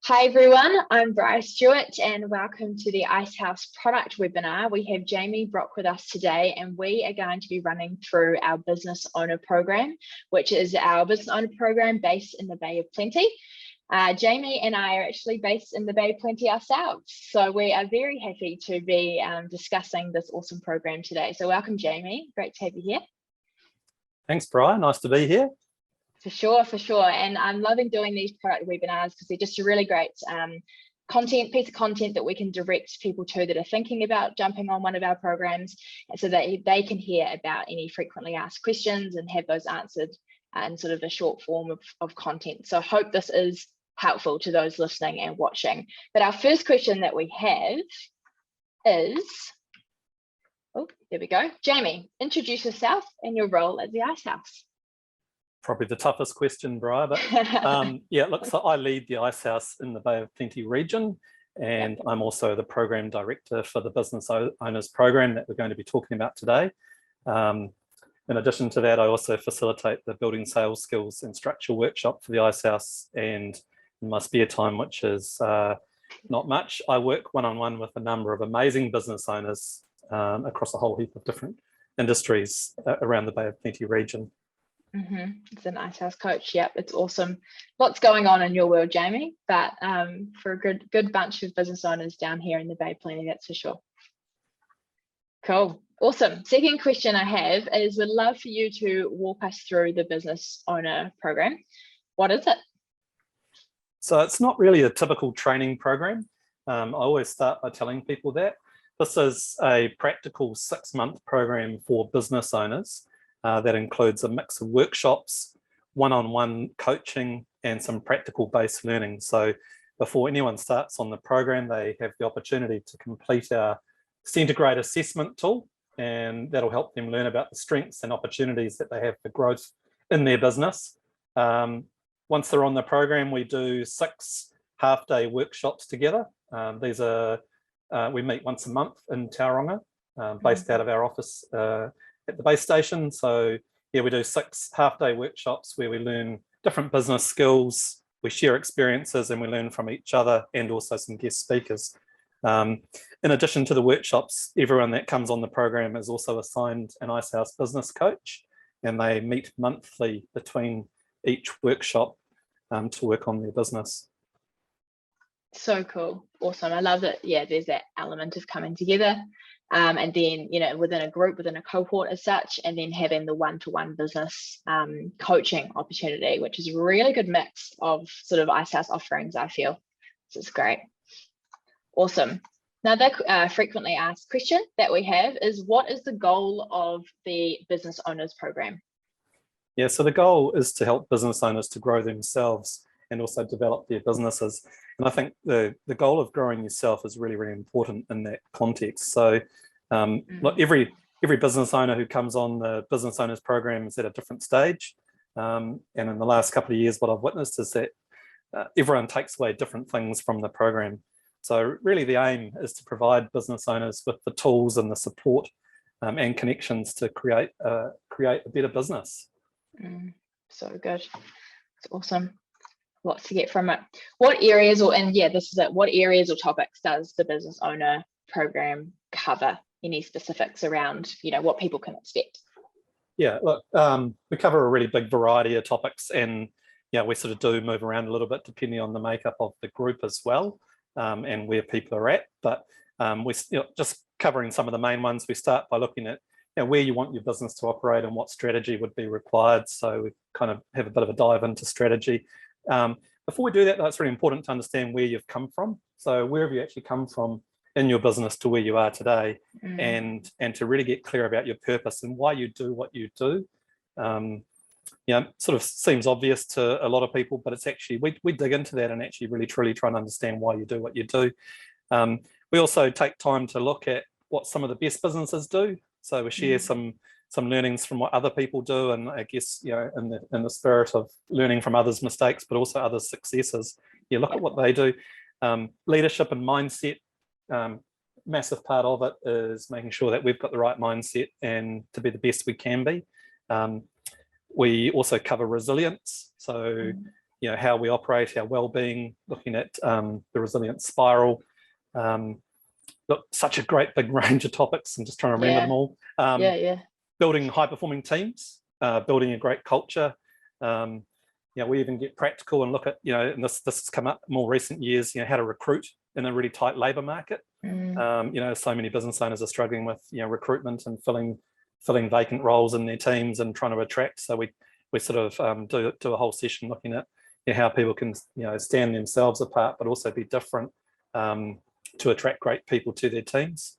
Hi everyone, I'm Bryar Stewart and welcome to the Icehouse product webinar. We have Jamie Brock with us today and we are going to be running through our business owner program, which is our business owner program based in the Bay of Plenty. Jamie and I are actually based in the Bay of Plenty ourselves, so we are very happy to be discussing this awesome program today. So welcome Jamie, great to have you here. Thanks Bryar, nice to be here. For sure. And I'm loving doing these product webinars because they're just a really great piece of content that we can direct people to that are thinking about jumping on one of our programs, and so that they can hear about any frequently asked questions and have those answered in sort of a short form of content. So I hope this is helpful to those listening and watching. But our first question that we have is, oh, there we go. Jamie, introduce yourself and your role at the Icehouse. Probably the toughest question, Bryar, but yeah, look, so I lead the Icehouse in the Bay of Plenty region, and I'm also the program director for the business owners program that we're going to be talking about today. In addition to that, I also facilitate the building sales skills and structure workshop for the Icehouse, and in my spare time, which is not much, I work one-on-one with a number of amazing business owners across a whole heap of different industries around the Bay of Plenty region. It's an Icehouse coach. Yep, it's awesome. Lots going on in your world, Jamie, but for a good bunch of business owners down here in the Bay Plenty, that's for sure. Cool, awesome. Second question I have is, we'd love for you to walk us through the business owner program. What is it? So it's not really a typical training program. I always start by telling people that this is a practical 6-month program for business owners. That includes a mix of workshops, one-on-one coaching, and some practical based learning. So before anyone starts on the program, they have the opportunity to complete our Centigrade assessment tool, and that'll help them learn about the strengths and opportunities that they have for growth in their business. Once they're on the program, we do 6 half-day workshops together. These are, we meet once a month in Tauranga, based out of our office at the base station. So yeah, we do 6 half-day workshops where we learn different business skills, we share experiences, and we learn from each other, and also some guest speakers. In addition to the workshops, everyone that comes on the program is also assigned an Icehouse business coach, and they meet monthly between each workshop to work on their business. So cool, awesome. I love that. Yeah, there's that element of coming together, and then, you know, within a group, within a cohort as such, and then having the one-to-one business coaching opportunity, which is a really good mix of sort of Icehouse offerings, I feel. So it's great. Awesome. Now, the frequently asked question that we have is, what is the goal of the business owners program? Yeah, so the goal is to help business owners to grow themselves and also develop their businesses. And I think the goal of growing yourself is really, really important in that context. So look, every business owner who comes on the business owners program is at a different stage. And in the last couple of years, what I've witnessed is that everyone takes away different things from the program. So really the aim is to provide business owners with the tools and the support and connections to create a better business. So good. It's awesome. Lots to get from it. What areas, or this is it, what areas or topics does the business owner program cover? Any specifics around, you know, what people can expect? Yeah, look, we cover a really big variety of topics, and we sort of do move around a little bit depending on the makeup of the group as well, and where people are at. But we just covering some of the main ones. We start by looking at where you want your business to operate and what strategy would be required. So we kind of have a bit of a dive into strategy. Before we do that, though, it's really important to understand where you've come from. So where have you actually come from in your business to where you are today, and to really get clear about your purpose and why you do what you do. Sort of seems obvious to a lot of people, but it's actually, we dig into that and actually really truly try and understand why you do what you do. We also take time to look at what some of the best businesses do. So we share some learnings from what other people do, and I guess, in the spirit of learning from others' mistakes, but also others' successes, look at what they do. Leadership and mindset, massive part of it is making sure that we've got the right mindset and to be the best we can be. We also cover resilience. So how we operate, our well-being, looking at the resilience spiral. Look, such a great big range of topics. I'm just trying to remember them all. Building high-performing teams, building a great culture. We even get practical and look at, and this has come up more recent years, how to recruit in a really tight labour market. So many business owners are struggling with, recruitment and filling vacant roles in their teams and trying to attract. So we sort of do a whole session looking at how people can, stand themselves apart, but also be different to attract great people to their teams.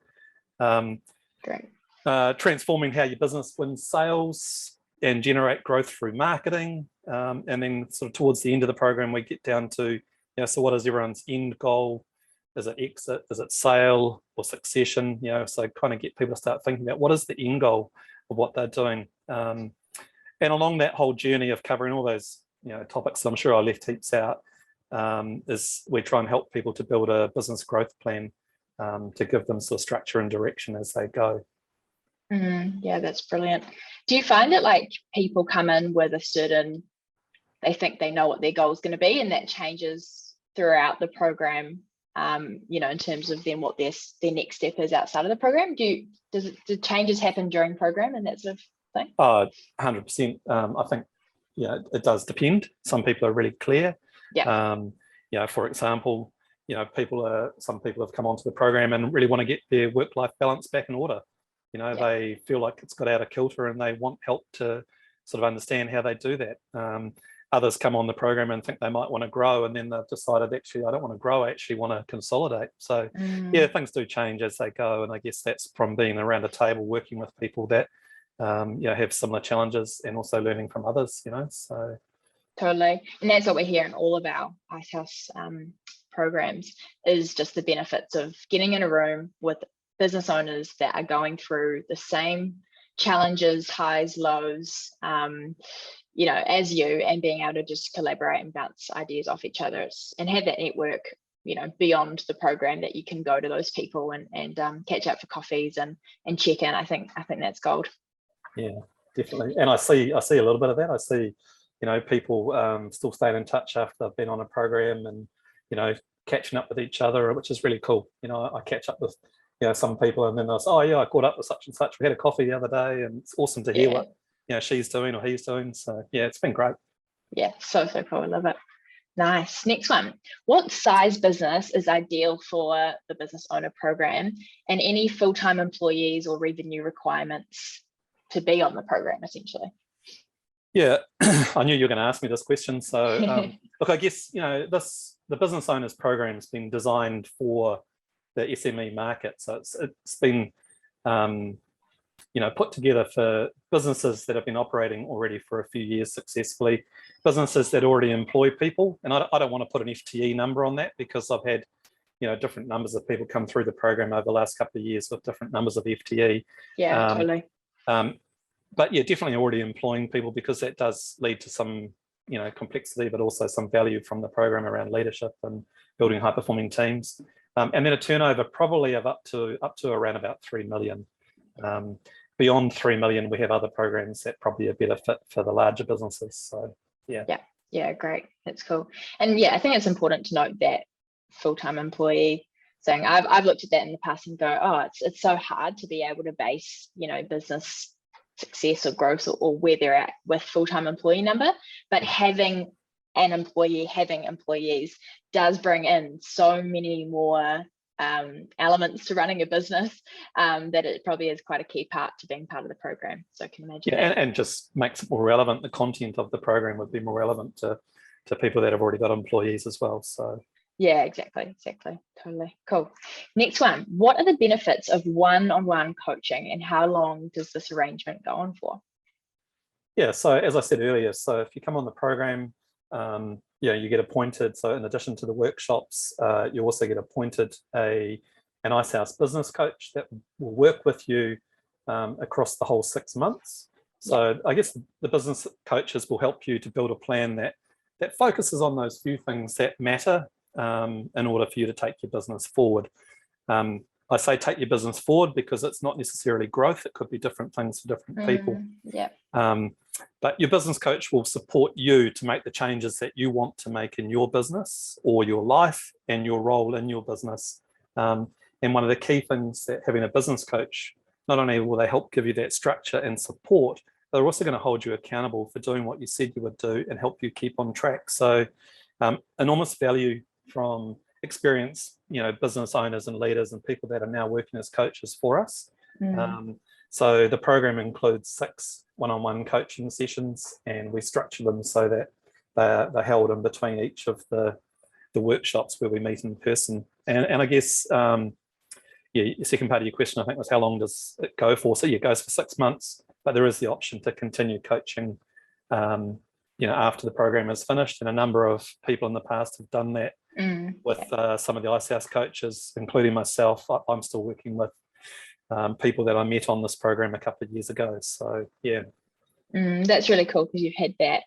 Great. Transforming how your business wins sales and generate growth through marketing. And then sort of towards the end of the program, we get down to, so what is everyone's end goal? Is it exit? Is it sale or succession? So kind of get people to start thinking about what is the end goal of what they're doing. And along that whole journey of covering all those, topics, I'm sure I left heaps out, is we try and help people to build a business growth plan to give them sort of structure and direction as they go. Yeah, that's brilliant. Do you find it like people come in with they think they know what their goal is going to be, and that changes throughout the program, in terms of then what their next step is outside of the program? Do changes happen during program and that sort of thing? 100%. I think, it does depend. Some people are really clear. For example, some people have come onto the program and really want to get their work-life balance back in order. They feel like it's got out of kilter and they want help to sort of understand how they do that. Others come on the program and think they might want to grow, and then they've decided, actually, I don't want to grow, I actually want to consolidate. So things do change as they go. And I guess that's from being around a table, working with people that, have similar challenges, and also learning from others, so. Totally. And that's what we hear in all of our Icehouse programs, is just the benefits of getting in a room with business owners that are going through the same challenges, highs, lows, as you, and being able to just collaborate and bounce ideas off each other and have that network, beyond the program, that you can go to those people and catch up for coffees and check in. I think that's gold. Yeah, definitely. And I see a little bit of that. I see, people still staying in touch after they've been on a program and, catching up with each other, which is really cool. I catch up with, some people, and then they'll say, oh yeah, I caught up with such and such. We had a coffee the other day, and it's awesome to hear what, she's doing or he's doing. So yeah, it's been great. Yeah, so cool. I love it. Nice. Next one. What size business is ideal for the business owner program, and any full-time employees or revenue requirements to be on the program, essentially? Yeah, I knew you were going to ask me this question. So look, I guess, the business owners program has been designed for the SME market. So it's been, put together for businesses that have been operating already for a few years successfully, businesses that already employ people. And I don't want to put an FTE number on that, because I've had, different numbers of people come through the program over the last couple of years with different numbers of FTE. Yeah, totally. But yeah, definitely already employing people, because that does lead to some, complexity, but also some value from the program around leadership and building high-performing teams. And then a turnover probably of up to around about 3 million. Beyond 3 million, we have other programs that probably are better fit for the larger businesses. So yeah, great. That's cool. And yeah, I think it's important to note that full-time employee thing. I've looked at that in the past and go, oh, it's so hard to be able to base, business success or growth or where they're at with full-time employee number, but having employees does bring in so many more elements to running a business, that it probably is quite a key part to being part of the program. So I can imagine. Yeah, and just makes it more relevant. The content of the program would be more relevant to people that have already got employees as well. So yeah, exactly. Totally. Cool. Next one. What are the benefits of one-on-one coaching, and how long does this arrangement go on for? Yeah, so as I said earlier, so if you come on the program, you get appointed. So in addition to the workshops, you also get appointed an Icehouse business coach that will work with you across the whole 6 months. So I guess the business coaches will help you to build a plan that focuses on those few things that matter in order for you to take your business forward. I say take your business forward because it's not necessarily growth. It could be different things for different people. Yeah. But your business coach will support you to make the changes that you want to make in your business or your life and your role in your business. And one of the key things that having a business coach, not only will they help give you that structure and support, they're also going to hold you accountable for doing what you said you would do and help you keep on track. So enormous value from experienced, business owners and leaders and people that are now working as coaches for us. So the program includes 6 one-on-one coaching sessions, and we structure them so that they're held in between each of the workshops where we meet in person. And I guess, the second part of your question, I think, was how long does it go for? So it goes for 6 months, but there is the option to continue coaching, after the program is finished. And a number of people in the past have done that with some of the Icehouse coaches, including myself. I'm still working with people that I met on this program a couple of years ago. So, yeah. That's really cool because you've had that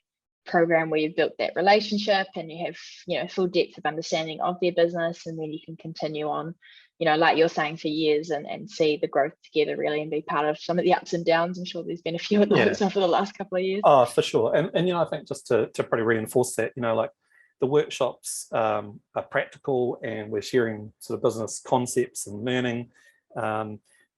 program where you've built that relationship and you have, full depth of understanding of their business, and then you can continue on, like you're saying, for years and see the growth together really and be part of some of the ups and downs. I'm sure there's been a few of those over the last couple of years. Oh, for sure. And I think just to pretty reinforce that, like the workshops are practical and we're sharing sort of business concepts and learning.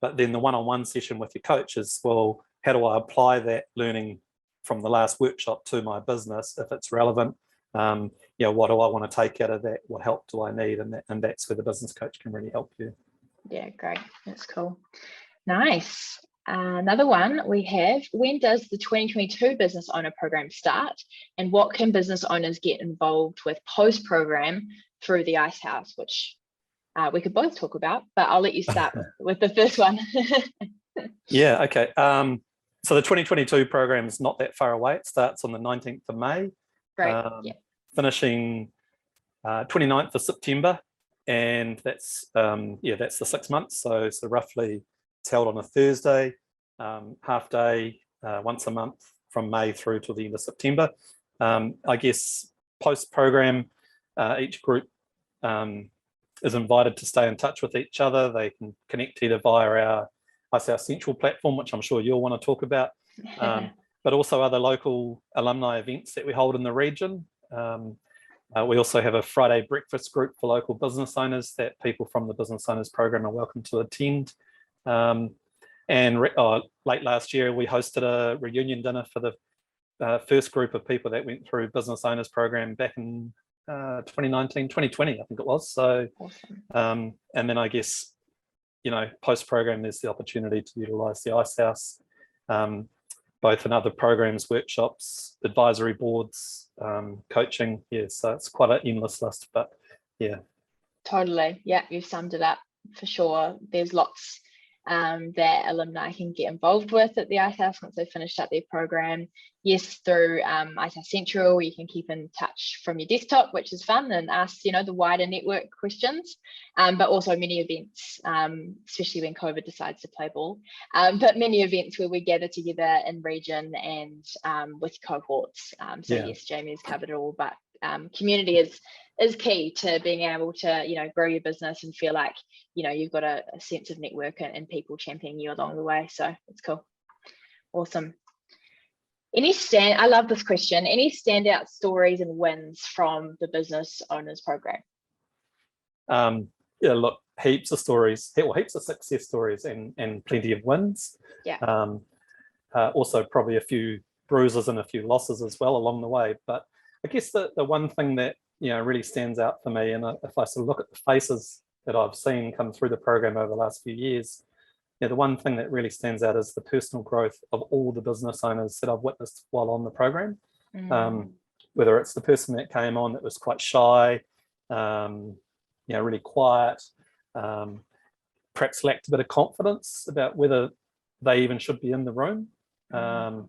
But then the one-on-one session with your coach is, well, how do I apply that learning from the last workshop to my business if it's relevant? What do I want to take out of that? What help do I need? And that's where the business coach can really help you. Yeah, great. That's cool. Nice. Another one we have, when does the 2022 business owner program start, and what can business owners get involved with post-program through the Icehouse, which we could both talk about, but I'll let you start with the first one. Yeah, okay. So the 2022 program is not that far away. It starts on the 19th of May, finishing 29th of September, and that's the 6 months. So roughly it's held on a Thursday, half day, once a month from May through to the end of September. I guess post-program, each group is invited to stay in touch with each other. They can connect either via our Icehouse Central platform, which I'm sure you'll want to talk about, but also other local alumni events that we hold in the region. We also have a Friday breakfast group for local business owners that people from the Business Owners Program are welcome to attend. Late last year, we hosted a reunion dinner for the first group of people that went through Business Owners Program back in 2020, I think it was. So, awesome. And then I guess, post-program, there's the opportunity to utilise the Icehouse, both in other programs, workshops, advisory boards, coaching. Yeah, so it's quite an endless list, but yeah. Totally. Yeah, you've summed it up for sure. There's lots that alumni can get involved with at the Icehouse once they've finished up their program. Yes, through Icehouse Central, you can keep in touch from your desktop, which is fun, and ask the wider network questions. But also many events, especially when COVID decides to play ball. But many events where we gather together in region and with cohorts. Yes, Jamie has covered it all, but community is key to being able to grow your business and feel like you've got a sense of network and people championing you along the way. So it's cool. Awesome. I love this question. Any standout stories and wins from the Business Owners Program? Look, heaps of stories, heaps of success stories and plenty of wins. Yeah. Also probably a few bruises and a few losses as well along the way. But I guess the one thing that really stands out for me, and if I sort of look at the faces that I've seen come through the program over the last few years, the one thing that really stands out is the personal growth of all the business owners that I've witnessed while on the program. Whether it's the person that came on that was quite shy, really quiet, perhaps lacked a bit of confidence about whether they even should be in the room. And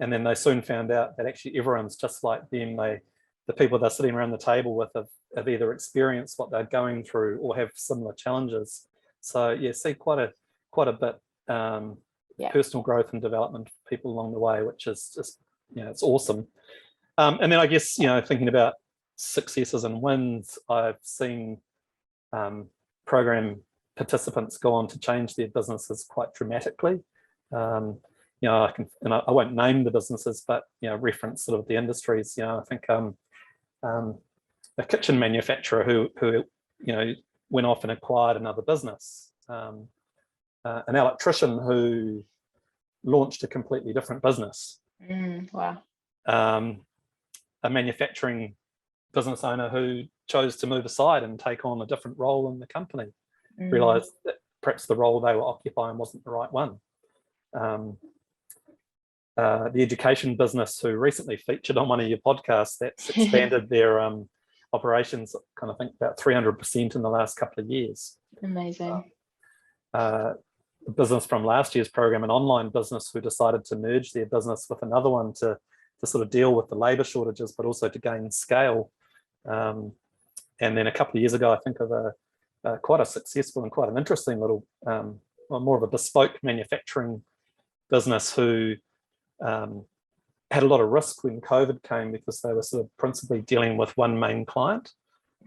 then they soon found out that actually everyone's just like them. The people they're sitting around the table with have either experienced what they're going through or have similar challenges. So see quite a bit personal growth and development for people along the way, which is just it's awesome. And then I guess thinking about successes and wins, I've seen program participants go on to change their businesses quite dramatically. You know, I won't name the businesses, but you know, reference sort of the industries. You know, I think a kitchen manufacturer who you know went off and acquired another business, an electrician who launched a completely different business. Wow. A manufacturing business owner who chose to move aside and take on a different role in the company, realized that perhaps the role they were occupying wasn't the right one. The education business who recently featured on one of your podcasts that's expanded their operations, kind of think about 300% in the last couple of years. Amazing. The business from last year's program, an online business who decided to merge their business with another one to sort of deal with the labour shortages, but also to gain scale. And then a couple of years ago, I think of quite a successful and quite an interesting little, well, more of a bespoke manufacturing business who had a lot of risk when COVID came because they were sort of principally dealing with one main client.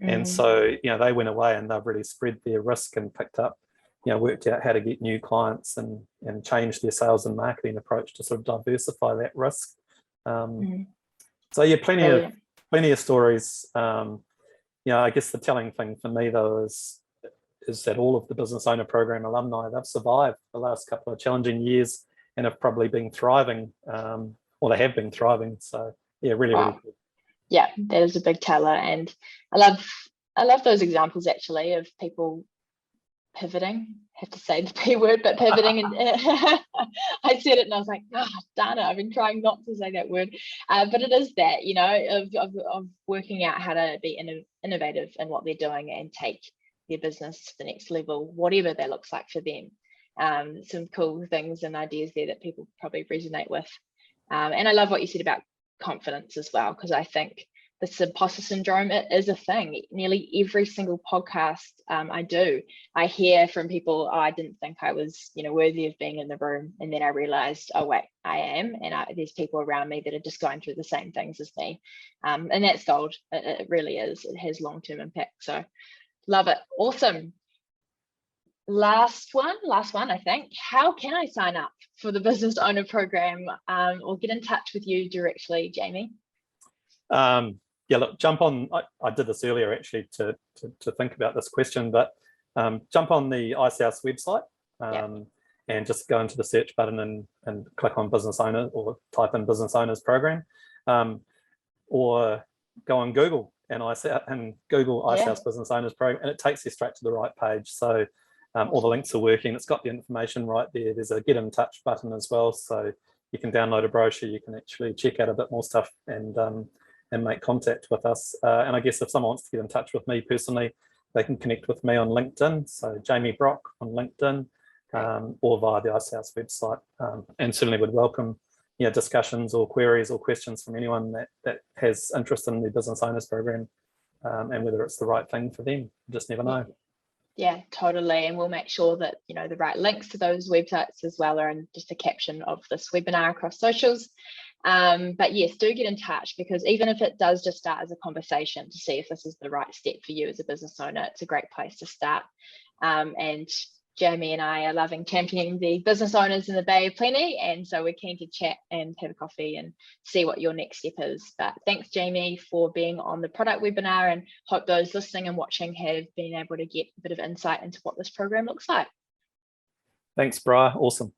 And so, you know, they went away and they've really spread their risk and picked up, you know, worked out how to get new clients and change their sales and marketing approach to sort of diversify that risk. So yeah, plenty of stories. You know, I guess the telling thing for me though is that all of the business owner program alumni, they've survived the last couple of challenging years and have probably been thriving, or they have been thriving. So yeah, really cool. Yeah, that is a big teller, and I love those examples actually of people pivoting. I have to say the P word, but pivoting, and I said it and I was like, oh, darn it, I've been trying not to say that word, but it is that, you know, of working out how to be innovative in what they're doing and take their business to the next level, whatever that looks like for them. Some cool things and ideas there that people probably resonate with. And I love what you said about confidence as well, because I think this imposter syndrome, it is a thing. Nearly every single podcast I hear from people, oh, I didn't think I was, you know, worthy of being in the room, and then I realized, oh wait, I am, and there's people around me that are just going through the same things as me, and that's gold. It really is. It has long-term impact. So love it. Awesome. Last one, I think. How can I sign up for the business owner program, or get in touch with you directly, Jamie? Yeah, look, jump on. I did this earlier actually to think about this question, but jump on the Icehouse website, and just go into the search button and click on business owner, or type in business owners program, or go on Google and Google Icehouse business owners program, and it takes you straight to the right page. So all the links are working. It's got the information right there. There's a get in touch button as well, so you can download a brochure. You can actually check out a bit more stuff and make contact with us. And I guess if someone wants to get in touch with me personally, they can connect with me on LinkedIn. So Jamie Brock on LinkedIn, or via the Icehouse website. And certainly would welcome, you know, discussions or queries or questions from anyone that has interest in the business owners program, and whether it's the right thing for them. You just never know. Yeah, totally. And we'll make sure that, you know, the right links to those websites as well are in just a caption of this webinar across socials. But yes, do get in touch, because even if it does just start as a conversation to see if this is the right step for you as a business owner, it's a great place to start. And Jamie and I are loving championing the business owners in the Bay of Plenty, and so we're keen to chat and have a coffee and see what your next step is. But thanks, Jamie, for being on the product webinar, and hope those listening and watching have been able to get a bit of insight into what this program looks like. Thanks, Bryar. Awesome.